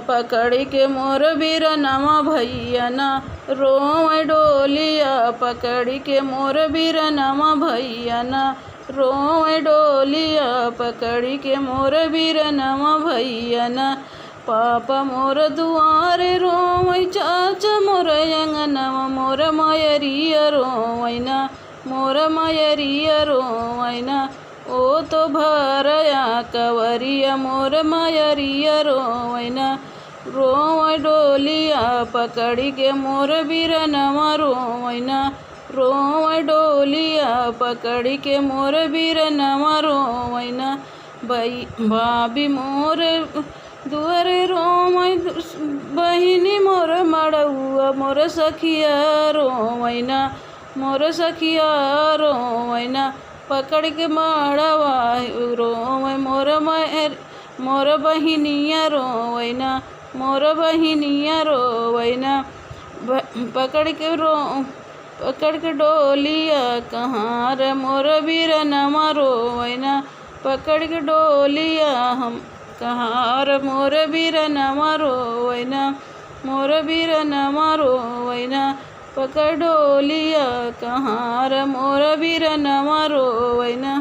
पकड़ के मोर बिरनमा भैया ना रोवे डोलिया पकड़ के मोर बिरनमा भैया ना रोवे डोलिया पकड़ के मोर बिरनमा भैया ना पापा मोर दुआरे रोवै चाचा मोर अंगनवा मोर मायरिया रोवैना मोर मायरिया रोवैना ओ तो भरया कवरिया मोर मायरिया रोवैना रोवै डोलिया पकड़ के मोर बिरनमा रोवैना रोवै डोलिया पकड़ के मोर बिरनमा रोवैना भाभी मोर दुआरे रोवै बहिनी मोर मड़उआ मोर सखिया रोवैना मोर सखिया रोवैना पकड़ के मड़वा रोवै मोर बहिनिया रोवैना मोर बहिनिया रोवैना पकड़ के डोलिया कहाँ रे मोर बिरनमा रोवैना पकड़ के डोलिया हम कहाँ रे मोर बिरनमा रोवैना मोर बिरनमा रोवैना पकड़ डोलिया कहाँ रे मोर बिरनमा रोवैना।